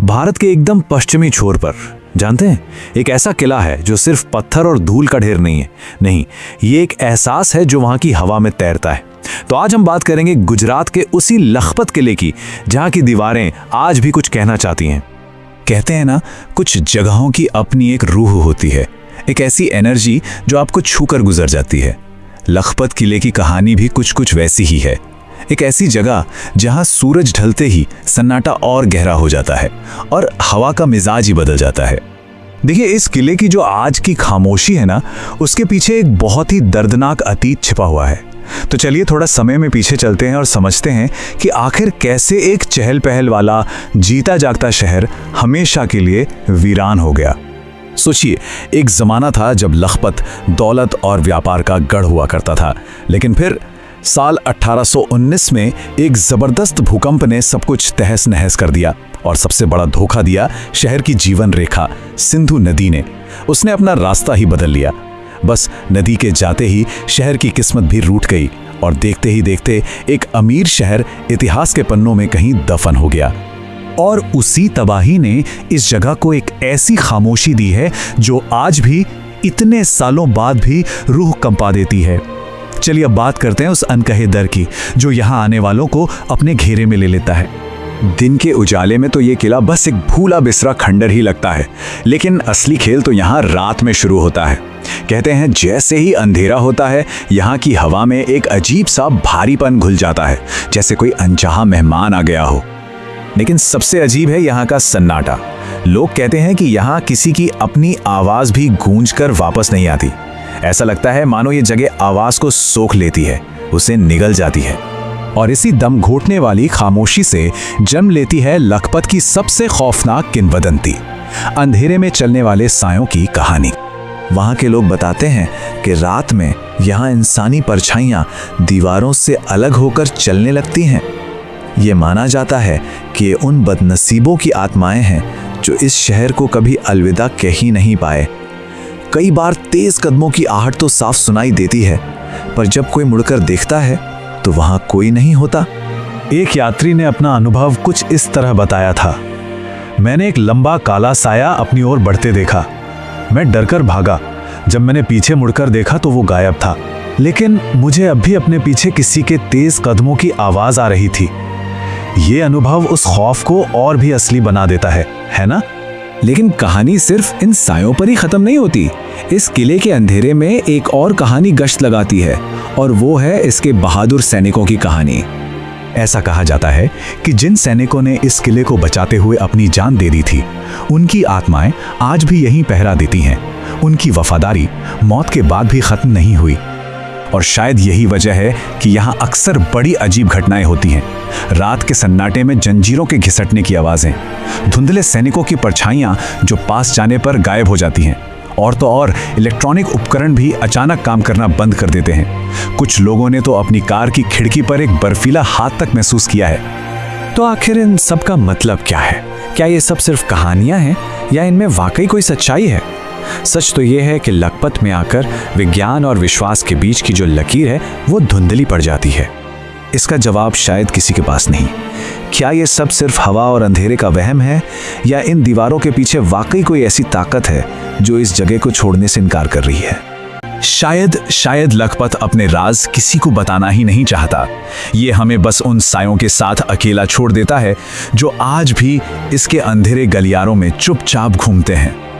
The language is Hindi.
भारत के एकदम पश्चिमी छोर पर जानते हैं एक ऐसा किला है जो सिर्फ पत्थर और धूल का ढेर नहीं है। नहीं, ये एक एहसास है जो वहां की हवा में तैरता है। तो आज हम बात करेंगे गुजरात के उसी लखपत किले की, जहां की दीवारें आज भी कुछ कहना चाहती हैं। कहते हैं ना, कुछ जगहों की अपनी एक रूह होती है, एक ऐसी एनर्जी जो आपको छूकर गुजर जाती है। लखपत किले की कहानी भी कुछ कुछ वैसी ही है। एक ऐसी जगह जहां सूरज ढलते ही सन्नाटा और गहरा हो जाता है और हवा का मिजाज ही बदल जाता है। देखिए, इस किले की जो आज की खामोशी है ना, उसके पीछे एक बहुत ही दर्दनाक अतीत छिपा हुआ है। तो चलिए थोड़ा समय में पीछे चलते हैं और समझते हैं कि आखिर कैसे एक चहल पहल वाला जीता जागता शहर हमेशा के लिए वीरान हो गया। सोचिए, एक जमाना था जब लखपत दौलत और व्यापार का गढ़ हुआ करता था, लेकिन फिर साल 1819 में एक जबरदस्त भूकंप ने सब कुछ तहस नहस कर दिया और सबसे बड़ा धोखा दिया शहर की जीवन रेखा सिंधु नदी ने। उसने अपना रास्ता ही बदल लिया। बस नदी के जाते ही शहर की किस्मत भी रूठ गई और देखते ही देखते एक अमीर शहर इतिहास के पन्नों में कहीं दफन हो गया। और उसी तबाही ने इस जगह को एक ऐसी खामोशी दी है जो आज भी, इतने सालों बाद भी रूह कंपा देती है। चलिए अब बात करते हैं उस अनकहे डर की जो यहाँ आने वालों को अपने घेरे में ले लेता है। दिन के उजाले में तो ये किला बस एक भूला बिसरा खंडर ही लगता है, लेकिन असली खेल तो यहाँ रात में शुरू होता है। कहते हैं जैसे ही अंधेरा होता है, यहाँ की हवा में एक अजीब सा भारीपन घुल जाता है, जैसे कोई अनचाहा मेहमान आ गया हो। लेकिन सबसे अजीब है यहाँ का सन्नाटा। लोग कहते हैं कि यहाँ किसी की अपनी आवाज भी गूंज कर वापस नहीं आती। ऐसा लगता है मानो ये जगह आवाज को सोख लेती है, उसे निगल जाती है। और इसी दम घोटने वाली खामोशी से जन्म लेती है लखपत की सबसे खौफनाक किंवदंती, अंधेरे में चलने वाले सायों की कहानी। वहाँ के लोग बताते हैं कि रात में यहाँ इंसानी परछाइयाँ दीवारों से अलग होकर चलने लगती हैं। ये माना जाता है कि ये उन बदनसीबों की आत्माएं हैं जो इस शहर को कभी अलविदा कह ही नहीं पाए। कई बार तेज कदमों की आहट तो साफ सुनाई देती है, पर जब कोई मुड़कर देखता है तो वहां कोई नहीं होता। एक यात्री ने अपना अनुभव कुछ इस तरह बताया था। मैंने एक लंबा काला साया अपनी ओर बढ़ते देखा। मैं डरकर भागा। जब मैंने पीछे मुड़कर देखा तो वो गायब था, लेकिन मुझे अब भी अपने पीछे किसी के तेज कदमों की आवाज आ रही थी। ये अनुभव उस खौफ को और भी असली बना देता है ना? लेकिन कहानी सिर्फ इन सायों पर ही खत्म नहीं होती। इस किले के अंधेरे में एक और कहानी गश्त लगाती है, और वो है इसके बहादुर सैनिकों की कहानी। ऐसा कहा जाता है कि जिन सैनिकों ने इस किले को बचाते हुए अपनी जान दे दी थी, उनकी आत्माएं आज भी यहीं पहरा देती हैं। उनकी वफादारी मौत के बाद भी खत्म नहीं हुई। और शायद यही वजह है कि यहाँ अक्सर बड़ी अजीब घटनाएं होती हैं। रात के सन्नाटे में जंजीरों के घिसटने की आवाज़ें, धुंधले सैनिकों की परछाइयाँ जो पास जाने पर गायब हो जाती हैं, और तो और इलेक्ट्रॉनिक उपकरण भी अचानक काम करना बंद कर देते हैं। कुछ लोगों ने तो अपनी कार की खिड़की पर एक बर्फीला हाथ तक महसूस किया है। तो आखिर इन सब का मतलब क्या है? क्या ये सब सिर्फ कहानियाँ हैं या इनमें वाकई कोई सच्चाई है? सच तो ये है कि लखपत में आकर विज्ञान और विश्वास के बीच की जो लकीर है वो धुंधली पड़ जाती है। इसका जवाब शायद किसी के पास नहीं। क्या ये सब सिर्फ हवा और अंधेरे का वहम है, या इन दीवारों के पीछे वाकई कोई ऐसी ताकत है जो इस जगह को छोड़ने से इनकार कर रही है? शायद लखपत अपने राज किसी को बताना ही नहीं चाहता। ये हमें बस उन सायों के साथ अकेला छोड़ देता है जो आज भी इसके अंधेरे गलियारों में चुपचाप घूमते हैं।